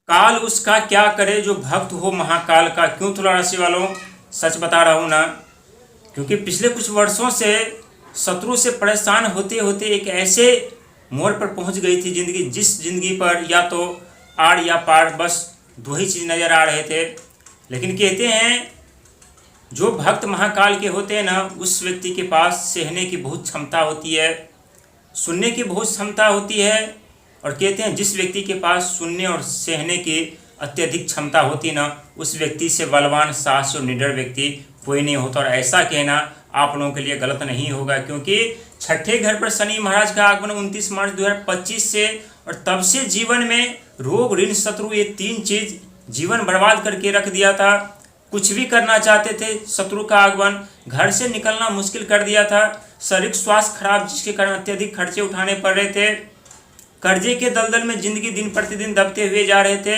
काल उसका क्या करे जो भक्त हो महाकाल का। क्यों तुला राशि वालों, सच बता रहा हूँ ना, क्योंकि पिछले कुछ वर्षों से शत्रु से परेशान होते होते एक ऐसे मोड़ पर पहुंच गई थी जिंदगी, जिस जिंदगी पर या तो आड़ या पार, बस दो ही चीज़ नज़र आ रहे थे। लेकिन कहते हैं जो भक्त महाकाल के होते हैं ना, उस व्यक्ति के पास सहने की बहुत क्षमता होती है, सुनने की बहुत क्षमता होती है। और कहते हैं जिस व्यक्ति के पास सुनने और सहने की अत्यधिक क्षमता होती ना, उस व्यक्ति से बलवान, साहसी और निडर व्यक्ति कोई नहीं होता। और ऐसा कहना आप लोगों के लिए गलत नहीं होगा, क्योंकि छठे घर पर शनि महाराज का आगमन 29 मार्च 2025 से, और तब से जीवन में रोग, ऋण, शत्रु, ये तीन चीज जीवन बर्बाद करके रख दिया था। कुछ भी करना चाहते थे, शत्रु का आगमन, घर से निकलना मुश्किल कर दिया था, शारीरिक स्वास्थ्य खराब जिसके कारण अत्यधिक खर्चे उठाने पड़ रहे थे, कर्जे के दलदल में जिंदगी दिन प्रतिदिन दबते हुए जा रहे थे।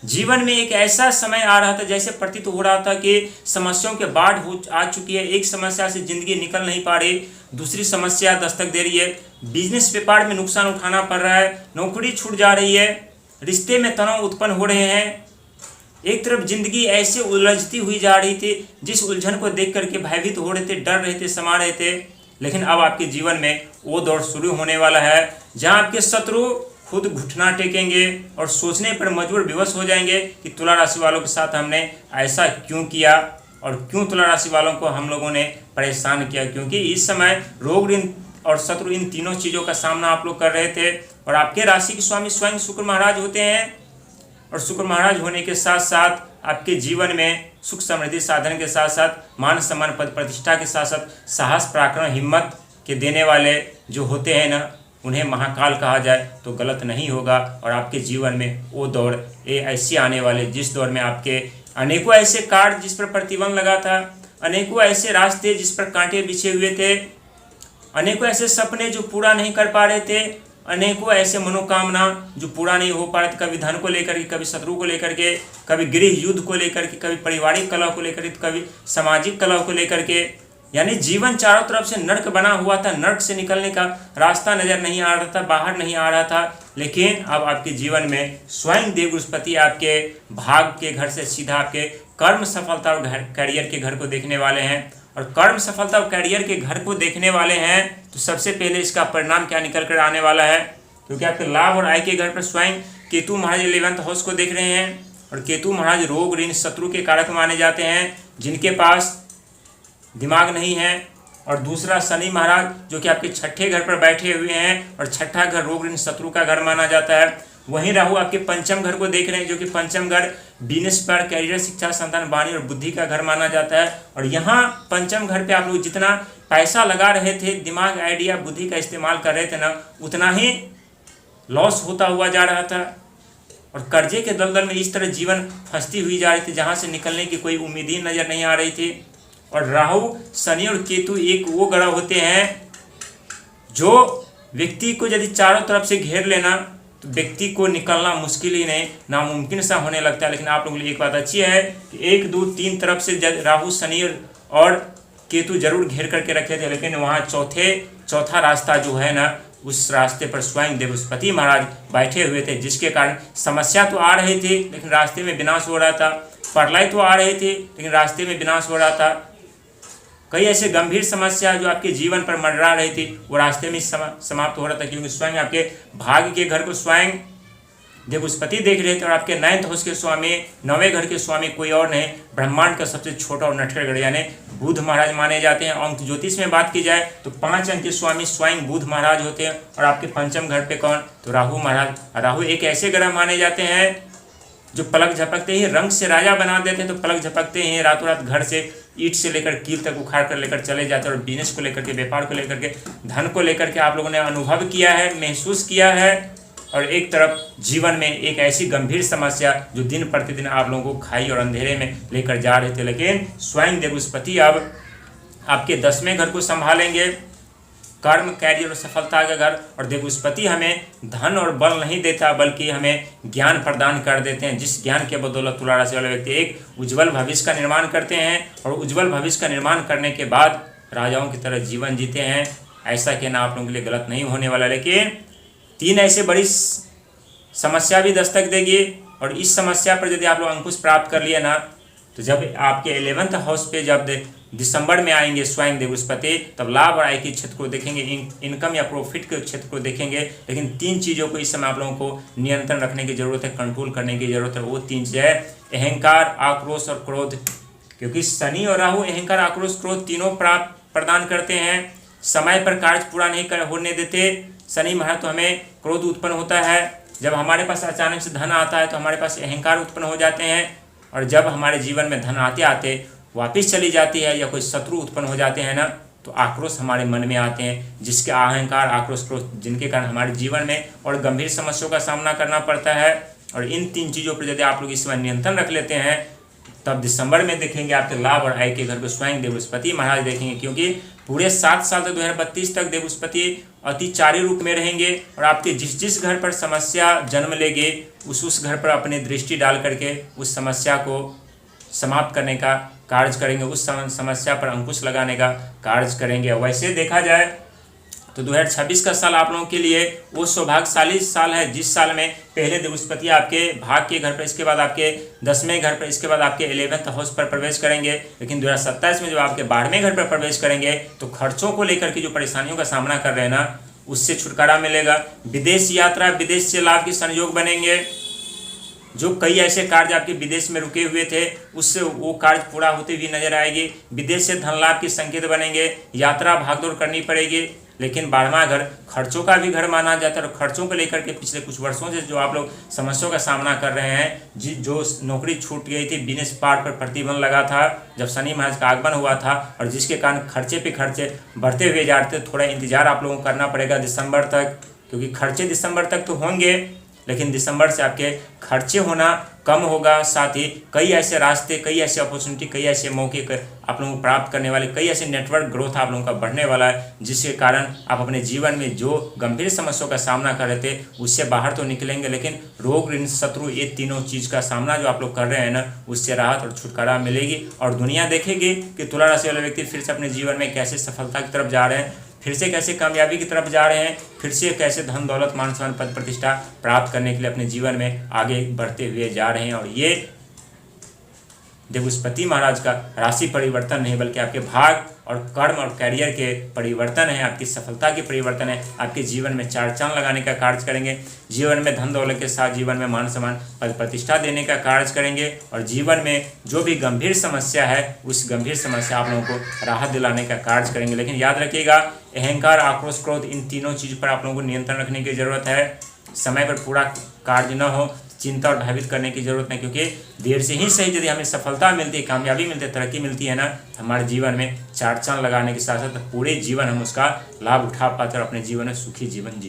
जीवन में एक ऐसा समय आ रहा था जैसे प्रतीत हो रहा था कि समस्याओं के बाढ़ आ चुकी है। एक समस्या से जिंदगी निकल नहीं पा रही, दूसरी समस्या दस्तक दे रही है। बिजनेस व्यापार में नुकसान उठाना पड़ रहा है, नौकरी छूट जा रही है, रिश्ते में तनाव उत्पन्न हो रहे हैं। एक तरफ जिंदगी ऐसे उलझती हुई जा रही थी जिस उलझन को देख करके भयभीत हो रहे थे, डर रहे थे, समा रहे थे। लेकिन अब आपके जीवन में वो दौर शुरू होने वाला है जहां आपके शत्रु खुद घुटना टेकेंगे और सोचने पर मजबूर विवश हो जाएंगे कि तुला राशि वालों के साथ हमने ऐसा क्यों किया और क्यों तुला राशि वालों को हम लोगों ने परेशान किया। क्योंकि इस समय रोग, ऋण और शत्रु, इन तीनों चीज़ों का सामना आप लोग कर रहे थे। और आपके राशि के स्वामी स्वयं शुक्र महाराज होते हैं, और शुक्र महाराज होने के साथ साथ आपके जीवन में सुख समृद्धि साधन के साथ साथ मान सम्मान, पद प्रतिष्ठा के साथ साथ साहस, पराक्रम, हिम्मत के देने वाले जो होते हैं ना, उन्हें महाकाल कहा जाए तो गलत नहीं होगा। और आपके जीवन में वो दौर ऐसी आने वाले जिस दौर में आपके अनेकों ऐसे कार्ड जिस पर प्रतिबंध लगा था, अनेकों ऐसे रास्ते जिस पर कांटे बिछे हुए थे, अनेकों ऐसे सपने जो पूरा नहीं कर पा रहे थे, अनेकों ऐसे मनोकामना जो पूरा नहीं हो पा रहे थे, कभी धन को लेकर के, कभी शत्रु को लेकर के, कभी गृह युद्ध को लेकर के, कभी पारिवारिक कलह को लेकर के, कभी सामाजिक कलह को लेकर के। यानी जीवन चारों तरफ से नर्क बना हुआ था, नर्क से निकलने का रास्ता नजर नहीं आ रहा था, बाहर नहीं आ रहा था। लेकिन अब आपके जीवन में स्वयं देव बृहस्पति आपके भाग के घर से सीधा आपके कर्म सफलता और करियर के घर को देखने वाले हैं। और कर्म सफलता और करियर के घर को देखने वाले हैं तो सबसे पहले इसका परिणाम क्या निकल कर आने वाला है, क्योंकि आपके लाभ और आय के घर पर स्वयं केतु महाराज 11th हाउस को देख रहे हैं। और केतु महाराज रोग, ऋण, शत्रु के कारक माने जाते हैं जिनके पास दिमाग नहीं है। और दूसरा शनि महाराज जो कि आपके छठे घर पर बैठे हुए हैं, और छठा घर रोग, ऋण, शत्रु का घर माना जाता है। वहीं राहु आपके पंचम घर को देख रहे हैं जो कि पंचम घर बिजनेस पर, कैरियर, शिक्षा, संतान, वाणी और बुद्धि का घर माना जाता है। और यहाँ पंचम घर पे आप लोग जितना पैसा लगा रहे थे, दिमाग, आइडिया, बुद्धि का इस्तेमाल कर रहे थे ना, उतना ही लॉस होता हुआ जा रहा था। और कर्जे के दलदल में इस तरह जीवन फंसती हुई जा रही थी जहाँ से निकलने की कोई उम्मीद ही नजर नहीं आ रही थी। और राहु, शनि और केतु एक वो ग्रह होते हैं जो व्यक्ति को यदि चारों तरफ से घेर लेना तो व्यक्ति को निकलना मुश्किल ही नहीं, नामुमकिन सा होने लगता है। लेकिन आप लोगों के लिए एक बात अच्छी है कि 1, 2, 3 तरफ से राहु, शनि और केतु जरूर घेर करके रखे थे, लेकिन वहाँ चौथा रास्ता जो है ना, उस रास्ते पर स्वयं देव बृहस्पति महाराज बैठे हुए थे, जिसके कारण समस्या तो आ रही थी लेकिन रास्ते में विनाश हो रहा था, प्रलय तो आ रही थी लेकिन रास्ते में विनाश हो रहा था। कई ऐसे गंभीर समस्या जो आपके जीवन पर मंडरा रही थी वो रास्ते में समाप्त हो रहा था, क्योंकि स्वयं आपके भाग्य के घर को स्वयं देव बृहस्पति देख रहे थे। और आपके 9th हाउस के स्वामी, 9वें घर के स्वामी कोई और नहीं, ब्रह्मांड का सबसे छोटा और नटखट ग्रह यानी बुध महाराज माने जाते हैं। अंक ज्योतिष में बात की जाए तो 5 अंक के स्वामी स्वयं बुध महाराज होते हैं। और आपके पंचम घर पे कौन, तो राहु महाराज। राहु एक ऐसे ग्रह माने जाते हैं जो पलक झपकते ही रंग से राजा बना देते हैं, तो पलक झपकते ही रातों रात घर से ईट से लेकर कील तक उखाड़ कर लेकर चले जाते हैं। और बिजनेस को लेकर के, व्यापार को लेकर के, धन को लेकर के आप लोगों ने अनुभव किया है, महसूस किया है। और एक तरफ जीवन में एक ऐसी गंभीर समस्या जो दिन प्रतिदिन आप लोगों को खाई और अंधेरे में लेकर जा रहे थे, लेकिन स्वयं देव बृहस्पति अब आपके 10वें घर को संभालेंगे, कर्म, कैरियर और सफलता का घर। और देव बृहस्पति हमें धन और बल नहीं देता बल्कि हमें ज्ञान प्रदान कर देते हैं, जिस ज्ञान के बदौलत तुला राशि वाले व्यक्ति एक उज्जवल भविष्य का निर्माण करते हैं। और उज्जवल भविष्य का निर्माण करने के बाद राजाओं की तरह जीवन जीते हैं। ऐसा कहना आप लोगों के लिए गलत नहीं होने वाला। लेकिन 3 ऐसे बड़ी समस्या भी दस्तक देगी। और इस समस्या पर यदि आप लोग अंकुश प्राप्त कर लिए ना, तो जब आपके 11th हाउस पे जब दिसंबर में आएंगे स्वयं देव बृहस्पति, तब लाभ और आय के क्षेत्र को देखेंगे, इनकम या प्रॉफिट के क्षेत्र को देखेंगे। लेकिन 3 चीज़ों को इस समय आप लोगों को नियंत्रण रखने की जरूरत है, कंट्रोल करने की जरूरत है। वो 3 चीज़ है अहंकार, आक्रोश और क्रोध। क्योंकि शनि और राहु अहंकार, आक्रोश, क्रोध तीनों प्रदान करते हैं। समय पर कार्य पूरा नहीं होने देते। शनि महाराज तो हमें क्रोध उत्पन्न होता है। जब हमारे पास अचानक से धन आता है तो हमारे पास अहंकार उत्पन्न हो जाते हैं। और जब हमारे जीवन में धन आते आते वापस चली जाती है या कोई शत्रु उत्पन्न हो जाते हैं ना, तो आक्रोश हमारे मन में आते हैं, जिसके अहंकार, आक्रोश, क्रोध, जिनके कारण हमारे जीवन में और गंभीर समस्याओं का सामना करना पड़ता है। और इन 3 चीज़ों पर यदि आप लोग इस समय नियंत्रण रख लेते हैं, तब दिसंबर में देखेंगे आपके लाभ और आय के घर पे स्वयं देव बृहस्पति महाराज देखेंगे। क्योंकि पूरे 7 साल तक 2032 तक देव बृहस्पति अतिचारी रूप में रहेंगे और आपके जिस जिस घर पर समस्या जन्म लेगी उस घर पर अपनी दृष्टि डाल करके उस समस्या को समाप्त करने का कार्य करेंगे, उस समस्या पर अंकुश लगाने का कार्य करेंगे। वैसे देखा जाए तो 2026 का साल आप लोगों के लिए वो सौभाग्यशाली साल है जिस साल में पहले देव बृहस्पति आपके भाग के घर पर, इसके बाद आपके 10वें घर पर, इसके बाद आपके 11th हाउस पर प्रवेश करेंगे। लेकिन 2027 में जब आपके 12वें घर पर प्रवेश करेंगे तो खर्चों को लेकर के जो परेशानियों का सामना कर रहे हैं ना, उससे छुटकारा मिलेगा। विदेश यात्रा, विदेश से लाभ के संयोग बनेंगे। जो कई ऐसे कार्य आपके विदेश में रुके हुए थे उससे वो कार्य पूरा होते हुए नजर आएगी। विदेश से धन लाभ के संकेत बनेंगे। यात्रा भागदौड़ करनी पड़ेगी। लेकिन 12वां घर खर्चों का भी घर माना जाता है। और खर्चों को लेकर के पिछले कुछ वर्षों से जो आप लोग समस्याओं का सामना कर रहे हैं, जो नौकरी छूट गई थी, बिजनेस पार्ट पर प्रतिबंध लगा था जब शनि महाराज का आगमन हुआ था, और जिसके कारण खर्चे पे खर्चे बढ़ते हुए जा रहे थे, थोड़ा इंतजार आप लोगों को करना पड़ेगा दिसंबर तक। क्योंकि खर्चे दिसंबर तक तो होंगे, लेकिन दिसंबर से आपके खर्चे होना कम होगा। साथ ही कई ऐसे रास्ते, कई ऐसे अपॉर्चुनिटी, कई ऐसे मौके आप लोगों को प्राप्त करने वाले, कई ऐसे नेटवर्क ग्रोथ आप लोगों का बढ़ने वाला है, जिसके कारण आप अपने जीवन में जो गंभीर समस्याओं का सामना कर रहे थे उससे बाहर तो निकलेंगे, लेकिन रोग, ऋण, शत्रु, ये तीनों चीज़ का सामना जो आप लोग कर रहे हैं ना, उससे राहत और छुटकारा मिलेगी। और दुनिया देखेगी कि तुला राशि वाले व्यक्ति फिर से अपने जीवन में कैसे सफलता की तरफ जा रहे हैं, फिर से कैसे कामयाबी की तरफ जा रहे हैं, फिर से कैसे धन दौलत, मान सम्मान, पद प्रतिष्ठा प्राप्त करने के लिए अपने जीवन में आगे बढ़ते हुए जा रहे हैं। और ये देव बृहस्पति महाराज का राशि परिवर्तन नहीं, बल्कि आपके भाग और कर्म और कैरियर के परिवर्तन है, आपकी सफलता के परिवर्तन है। आपके जीवन में 4 चांद लगाने का कार्य करेंगे। जीवन में धन दौलत के साथ जीवन में मान सम्मान, पद प्रतिष्ठा देने का कार्य करेंगे। और जीवन में जो भी गंभीर समस्या है उस गंभीर समस्या आप लोगों को राहत दिलाने का कार्य करेंगे। लेकिन याद रखिएगा, अहंकार, आक्रोश, क्रोध, इन तीनों चीज़ पर आप लोगों को नियंत्रण रखने की जरूरत है। समय पर पूरा कार्य न हो, चिंता और भयभीत करने की जरूरत नहीं। क्योंकि देर से ही सही यदि हमें सफलता मिलती है, कामयाबी मिलती है, तरक्की मिलती है ना, हमारे जीवन में 4 चांद लगाने के साथ साथ पूरे जीवन हम उसका लाभ उठा पाते और अपने जीवन में सुखी जीवन जी